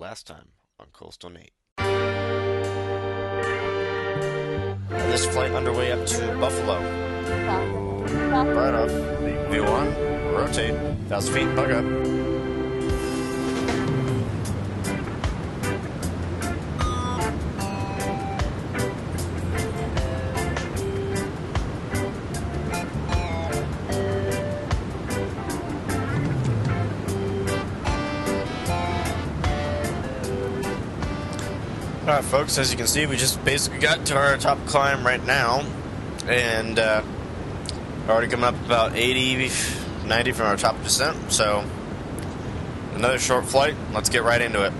last time on Coastal Nate. This flight underway up to Buffalo. Right up. V1, rotate. 1,000 feet, bug up. Alright folks, as you can see, we just basically got to our top climb right now, and already coming up about 80, 90 from our top descent, so another short flight. Let's get right into it.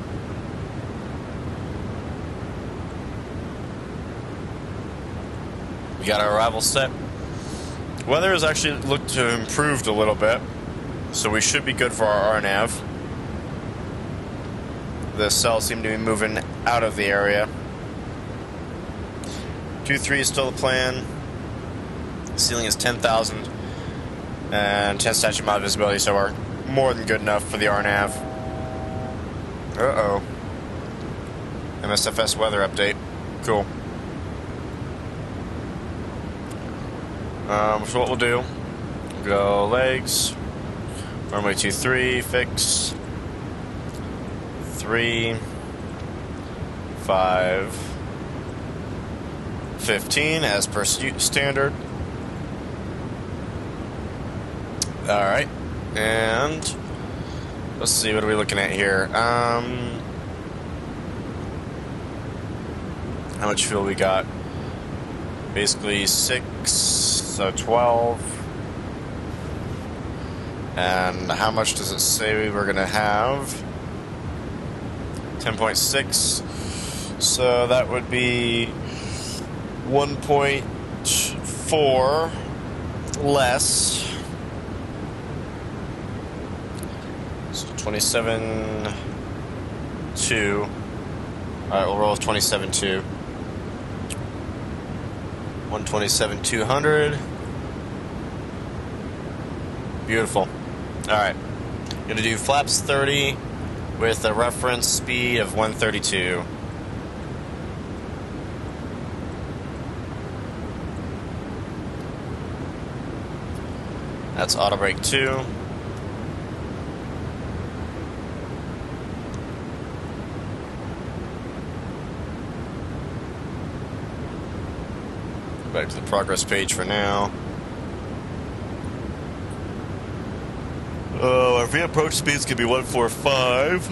We got our arrival set. Weather has actually looked to have improved a little bit, so we should be good for our RNAV. The cells seem to be moving out of the area. 2-3 is still the plan. Ceiling is 10,000 and 10 statute mile visibility, so we're more than good enough for the RNAV. Uh-oh. MSFS weather update. Cool. So what we'll do, we'll go legs, runway 23, fix, 3, 5, 15 as per standard. Alright, and let's see, what are we looking at here? How much fuel we got? Basically 6, so 12. And how much does it say we were going to have? 10.6, so that would be 1.4 less. So 27.2. Alright, we'll roll with 27.2. 127,200. Beautiful. Alright, gonna do flaps 30 with a reference speed of 132. That's auto brake 2. Back to the progress page for now. Our V approach speeds can be 145.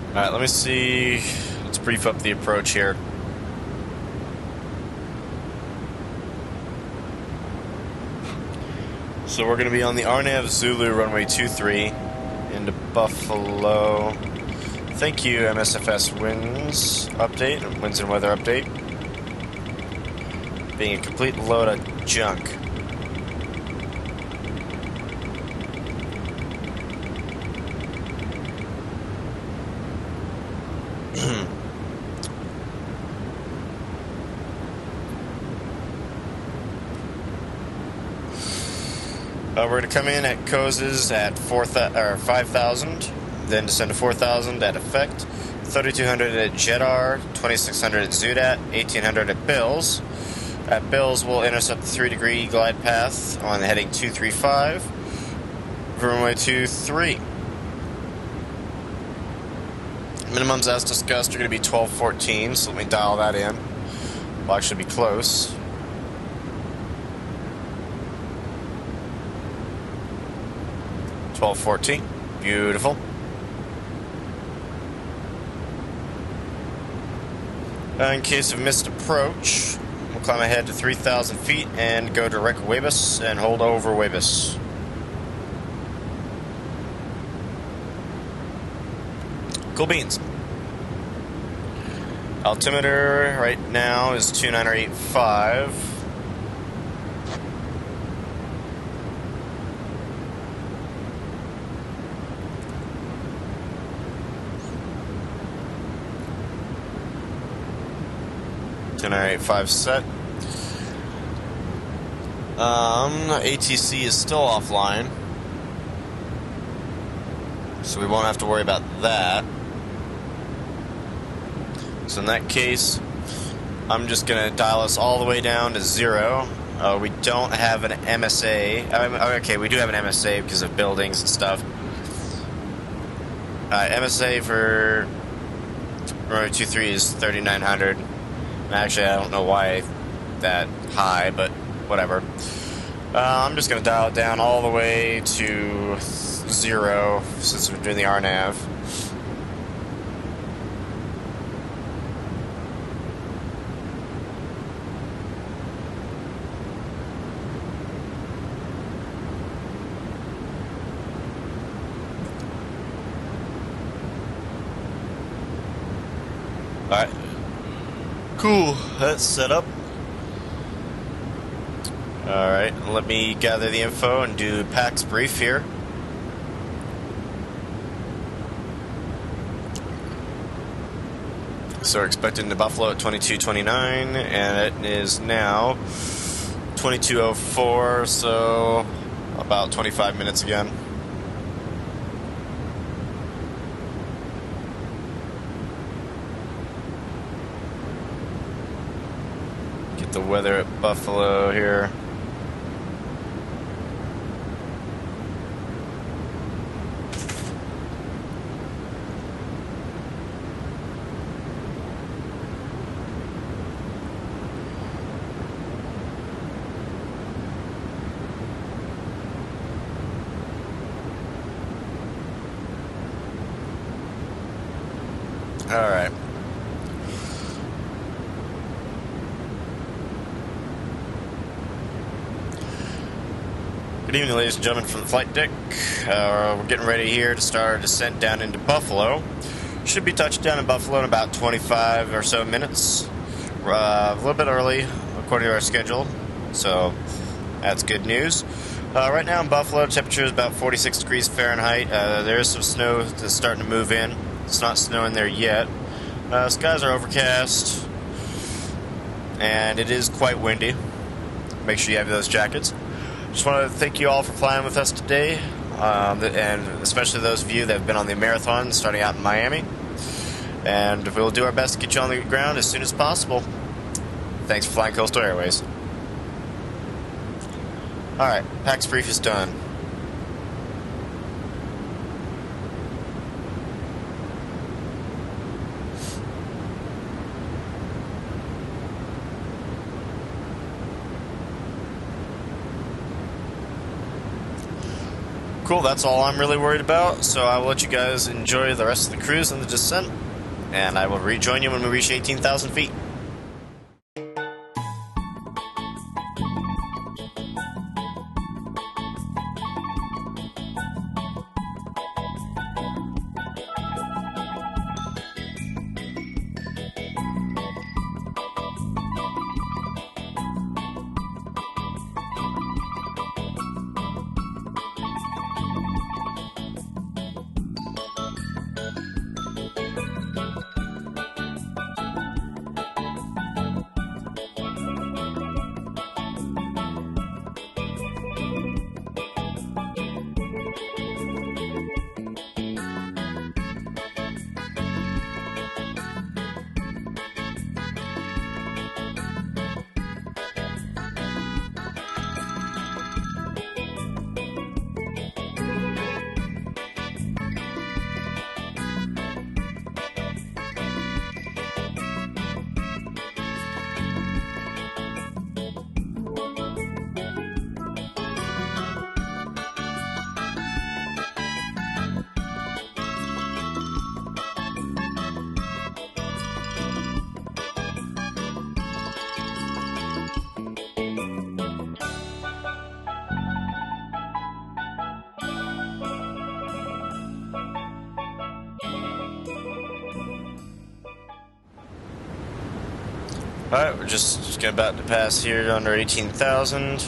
Alright, let me see. Let's brief up the approach here. So we're going to be on the RNAV Zulu runway 23 into Buffalo. Thank you, MSFS winds update, winds and weather update. Being a complete load of junk. We're going to come in at Cozes at 5,000, then descend to 4,000 at Effect, 3,200 at Jedar, 2,600 at Zudat, 1,800 at Bills. At Bills, we'll intercept the 3-degree glide path on heading 235, runway 23. Minimums, as discussed, are going to be 1214, so let me dial that in. We'll actually be close. $12.14. Beautiful. In case of missed approach, we'll climb ahead to 3,000 feet and go direct Webus and hold over Webus. Cool beans. Altimeter right now is 2985. $2985 set. ATC is still offline, so we won't have to worry about that. So in that case, I'm just going to dial us all the way down to 0. We don't have an MSA. Okay, we do have an MSA because of buildings and stuff. MSA for runway 23 is 3,900. Actually, I don't know why that high, but whatever. I'm just going to dial it down all the way to 0 since we're doing the RNAV. Alright. Cool. That's set up. Alright, let me gather the info and do PAX brief here. So we're expecting to Buffalo at 22:29, and it is now 22:04, so about 25 minutes again. Get the weather at Buffalo here. All right. Good evening, ladies and gentlemen, from the flight deck. We're getting ready here to start our descent down into Buffalo. Should be touchdown in Buffalo in about 25 or so minutes. A little bit early, according to our schedule, so that's good news. Right now in Buffalo, temperature is about 46 degrees Fahrenheit. There is some snow that's starting to move in. It's not snowing there yet. Skies are overcast, and it is quite windy. Make sure you have those jackets. Just want to thank you all for flying with us today, and especially those of you that have been on the marathon starting out in Miami. And we'll do our best to get you on the ground as soon as possible. Thanks for flying Coastal Airways. Alright, PAX brief is done. Cool, that's all I'm really worried about, so I will let you guys enjoy the rest of the cruise and the descent, and I will rejoin you when we reach 18,000 feet. Alright, we're just about to pass here under 18,000.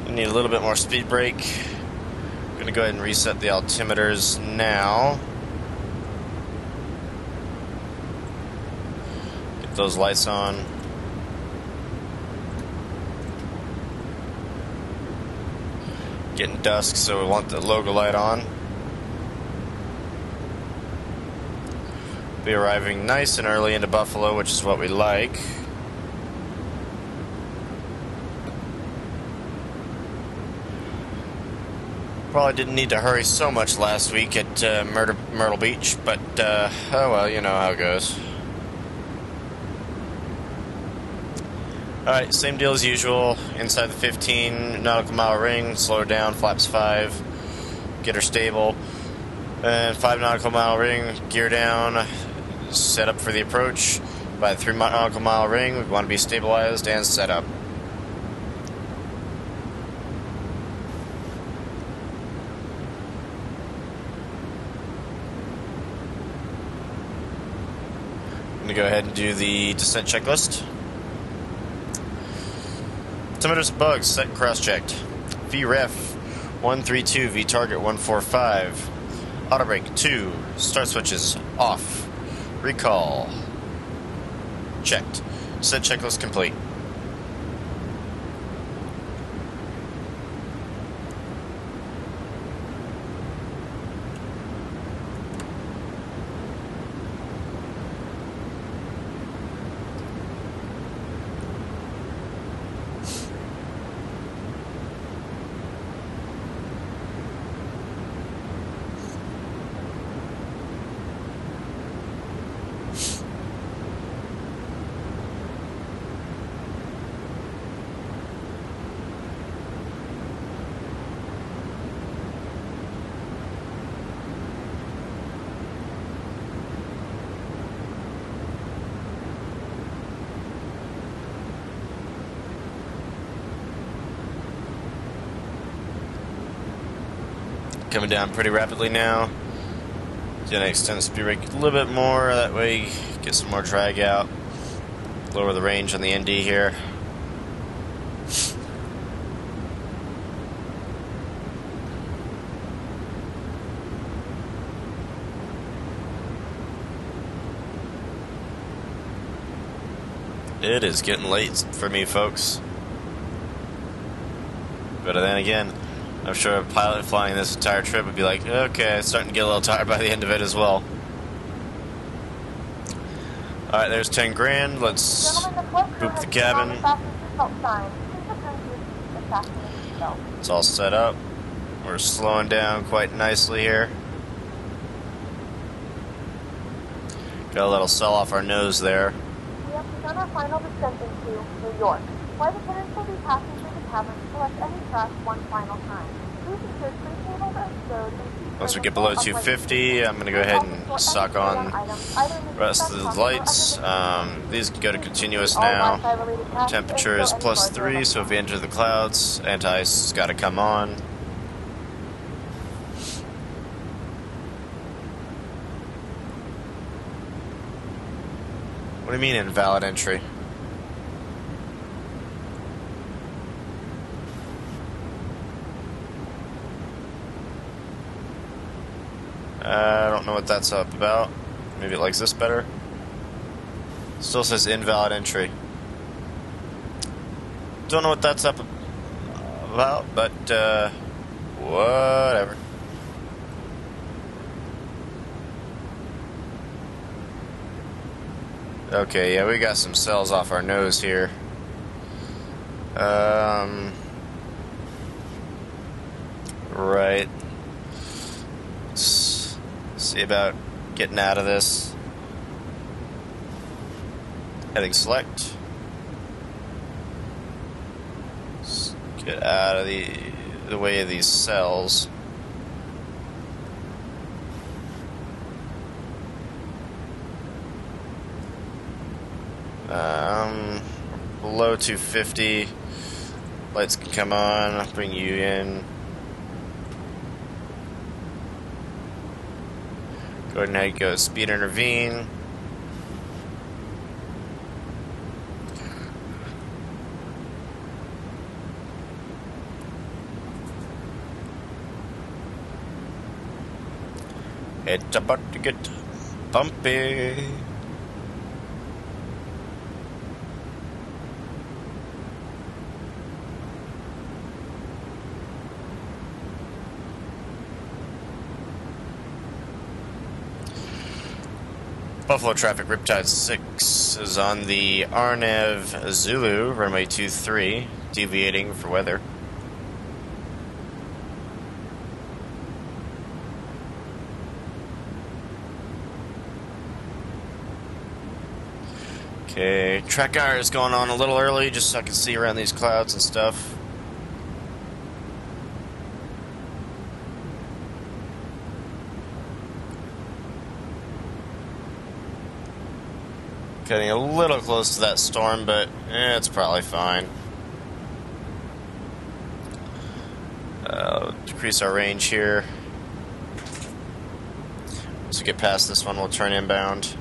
We need a little bit more speed brake. I'm going to go ahead and reset the altimeters now. Get those lights on. Getting dusk, so we want the logo light on. Be arriving nice and early into Buffalo, which is what we like. Probably didn't need to hurry so much last week at Myrtle Beach, but oh well, you know how it goes. Alright, same deal as usual. Inside the 15 nautical mile ring, slow her down, flaps 5, get her stable. And 5 nautical mile ring, gear down, set up for the approach. By the 3 nautical mile ring, we want to be stabilized and set up. I'm going to go ahead and do the descent checklist. Altimeters and bugs, set and cross-checked. VREF 132, V-target 145. Auto brake 2, start switches off. Recall checked. Descent checklist complete. Coming down pretty rapidly now. Gonna extend the speed brake a little bit more, that way get some more drag out. Lower the range on the ND here. It is getting late for me, folks. But then again, I'm sure a pilot flying this entire trip would be like, okay, it's starting to get a little tired by the end of it as well. Alright, there's 10 grand. Let's boop the cabin. It's all set up. We're slowing down quite nicely here. Got a little sell off our nose there. We have begun our final descent into New York. Flight attendants will be passing through the cabin to select any track one final time. Please ensure three tables are stowed and once we get below 250, I'm going to go ahead and suck on the rest of the lights. These go to continuous now. Temperature is +3, so if we enter the clouds, anti-ice has got to come on. What do you mean invalid entry? I don't know what that's up about. Maybe it likes this better. Still says invalid entry. Don't know what that's up about, but whatever. Okay, yeah, we got some cells off our nose here. Right. Let's see about getting out of this. Heading select. Let's get out of the way of these cells. Below 250. Lights can come on. I'll bring you in. Go ahead and go speed intervene. It's about to get bumpy. Buffalo traffic, Riptide 6 is on the Arnev Zulu, runway 23, deviating for weather. Okay, track hour is going on a little early just so I can see around these clouds and stuff. Getting a little close to that storm, but it's probably fine. Decrease our range here. Once we get past this one, we'll turn inbound.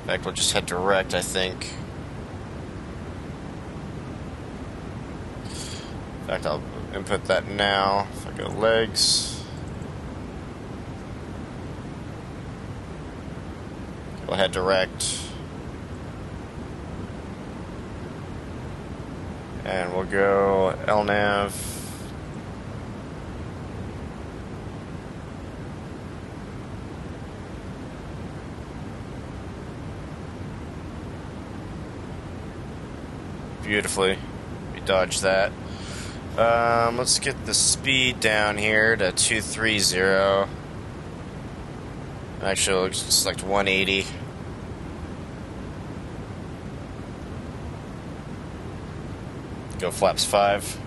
In fact, we'll just head direct, I think. In fact, I'll input that now. If I go legs. We'll head direct. And we'll go LNAV. Beautifully. We dodged that. Let's get the speed down here to 230. Actually, we'll select 180. Go flaps 5.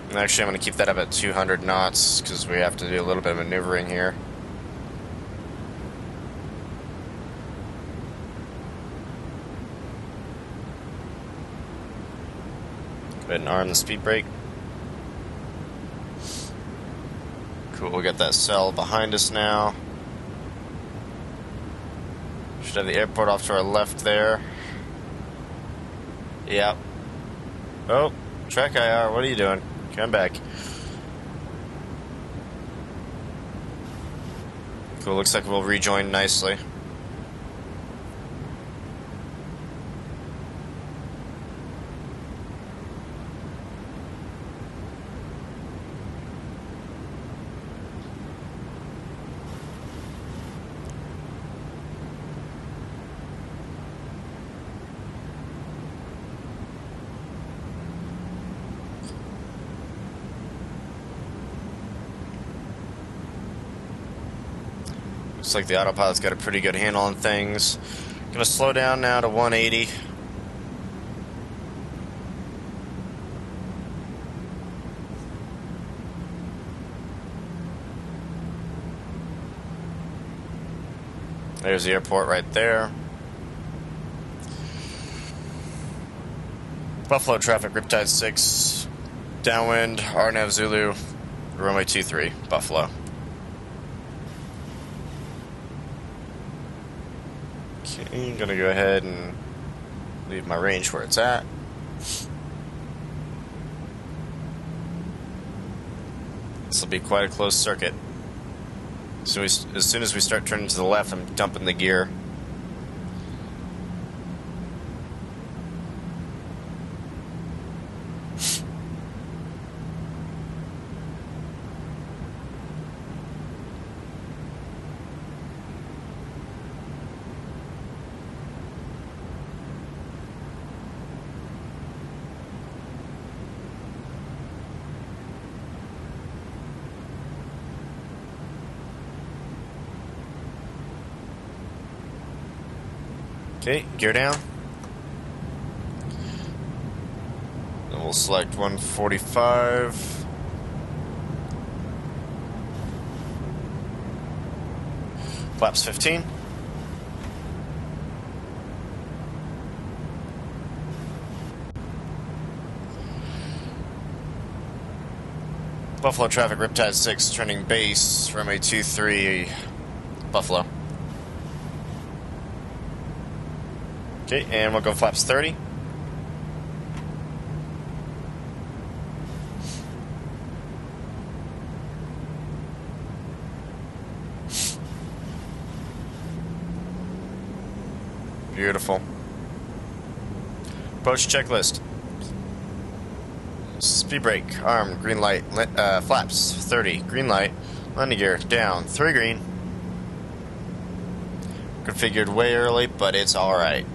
And actually, I'm going to keep that up at 200 knots because we have to do a little bit of maneuvering here. Go ahead and arm the speed brake. Cool, we'll get that cell behind us now. Should have the airport off to our left there. Yep. Oh, track IR, what are you doing? Come back. Cool, looks like we'll rejoin nicely. Looks like the autopilot's got a pretty good handle on things. Gonna slow down now to 180. There's the airport right there. Buffalo traffic, Riptide 6, downwind, RNAV Zulu, runway 23, Buffalo. Okay, I'm gonna go ahead and leave my range where it's at. This will be quite a close circuit. So as soon as we start turning to the left, I'm dumping the gear. Okay, gear down. Then we'll select 145. Flaps 15. Buffalo traffic, Riptide 6, turning base, runway 23, Buffalo. Okay, and we'll go flaps 30. Beautiful. Approach checklist. Speed brake, arm, green light, flaps, 30, green light, landing gear, down, 3 green. Configured way early, but it's alright.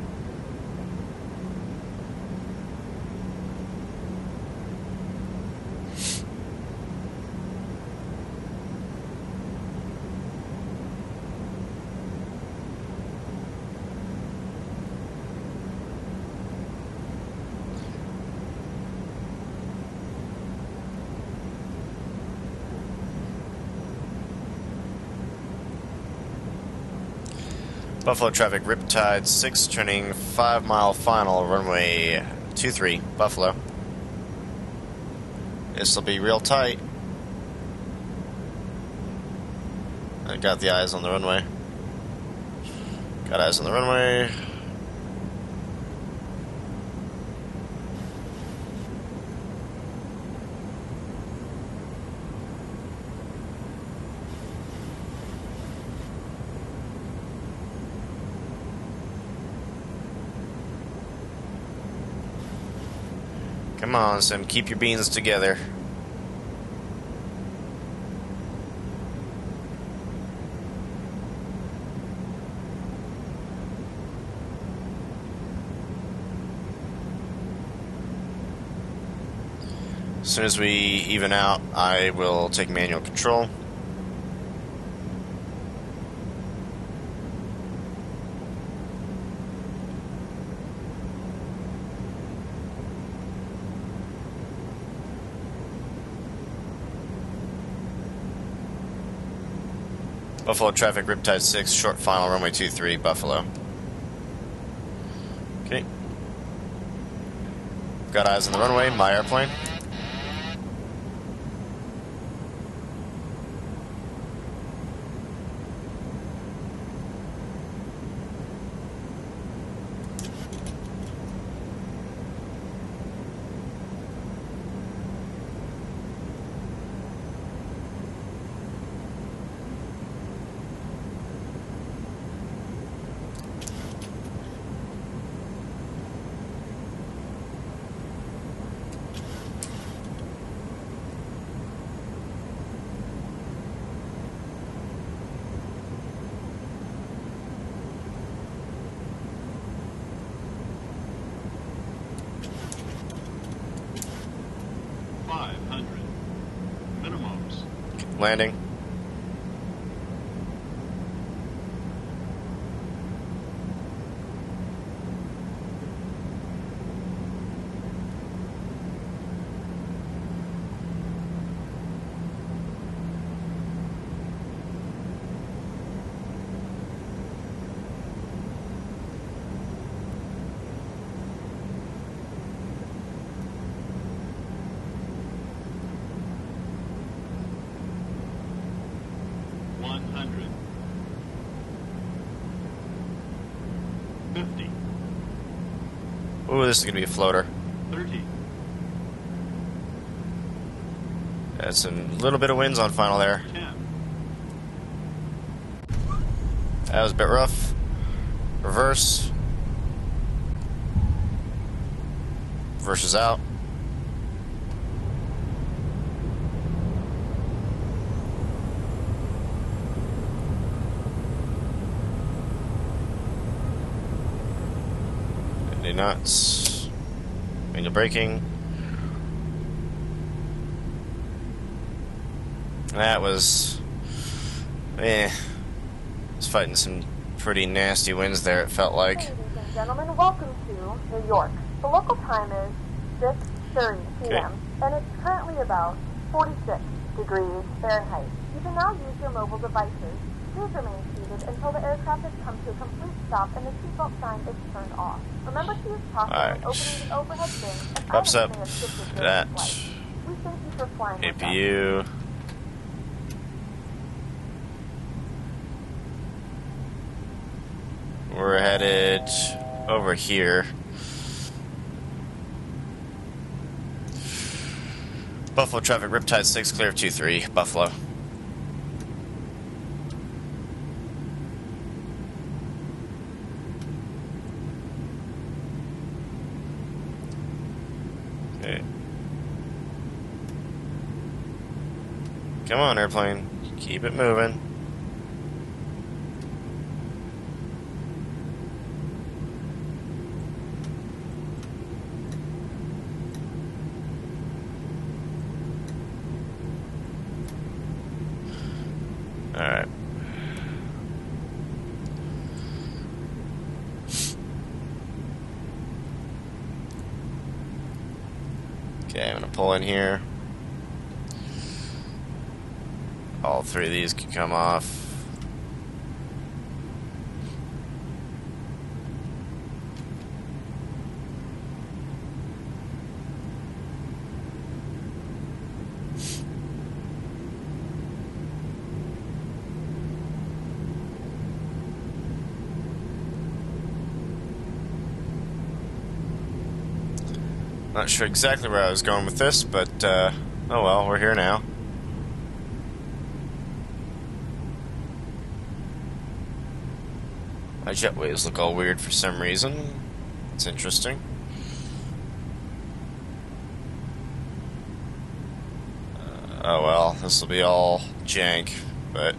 Buffalo traffic, Riptide 6, turning 5 mile final, runway 23, Buffalo. This'll be real tight. I got the eyes on the runway. Got eyes on the runway. Come on, Sim, keep your beans together. As soon as we even out, I will take manual control. Buffalo traffic, Riptide 6, short final, runway 23, Buffalo. Okay. Got eyes on the runway, my airplane. Landing. Ooh, this is going to be a floater. 30. That's a little bit of winds on final there. 10. That was a bit rough. Reverse. Reverse is out. Nuts. Manual braking. That was... It's fighting some pretty nasty winds there, it felt like. Ladies and gentlemen, welcome to New York. The local time is 6:30 p.m. and it's currently about 46 degrees Fahrenheit. You can now use your mobile devices. Please remain seated until the aircraft has come to a complete stop and the seatbelt sign is turned off. Remember to use caution when opening the overhead bin and Pops up may have shifted during that flight. We thank you for flying with us. APU. We're headed over here. Buffalo traffic, Riptide 6, clear of 23, Buffalo. Okay. Come on, airplane. Keep it moving. Alright. Okay, I'm gonna pull in here. All three of these can come off. Not sure exactly where I was going with this, but oh well, we're here now. My jetways look all weird for some reason. It's interesting. Oh well, this will be all jank, but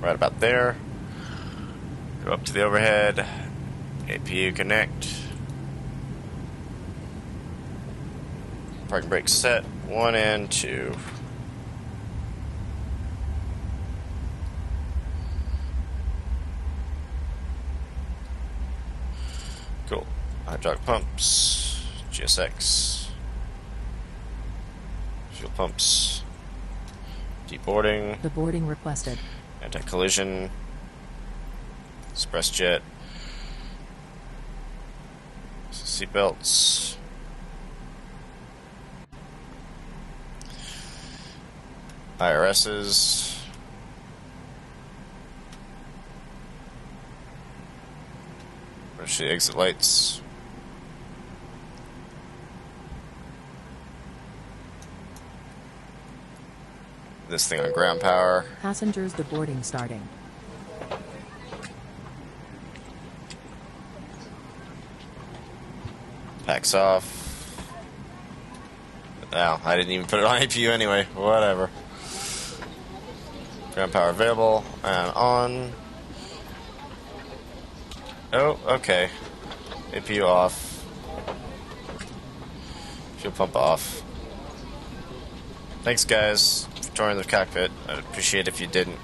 right about there. Go up to the overhead. APU connect. Parking brake set. 1 and 2. Cool. Hydraulic pumps. GSX. Fuel pumps. Deboarding. The boarding requested. Anti-collision. Express jet. Seatbelts. IRSs. Where's the exit lights? This thing on ground power. Passengers deboarding starting. Packs off. Oh, I didn't even put it on APU anyway. Whatever. Ground power available and on. Oh, okay. APU off. Fuel pump off. Thanks, guys, for touring the cockpit. I'd appreciate it if you didn't.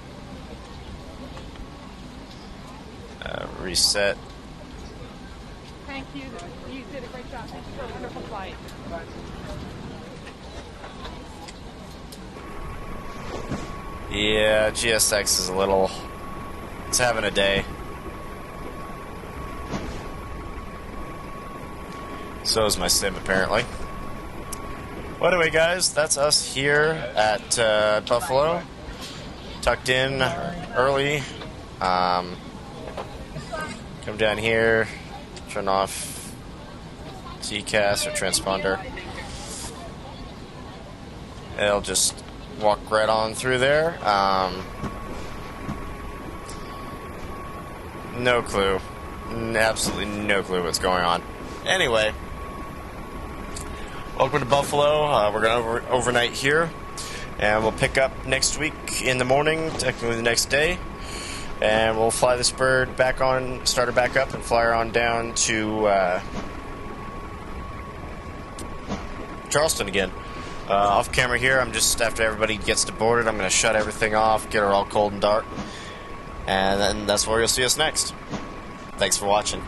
Reset. Thank you. You did a great job. Thank you for a wonderful flight. Yeah, GSX is a little... It's having a day. So is my sim, apparently. Well, anyway, guys, that's us here at Buffalo. Tucked in early. Come down here, turn off TCAS or transponder. It'll just walk right on through there. No clue. Absolutely no clue what's going on. Anyway, welcome to Buffalo. We're going to overnight here, and we'll pick up next week in the morning, technically the next day, and we'll fly this bird back on, start her back up, and fly her on down to Charleston again. Off camera here, I'm just, after everybody gets deboarded, I'm going to shut everything off, get her all cold and dark, and then that's where you'll see us next. Thanks for watching.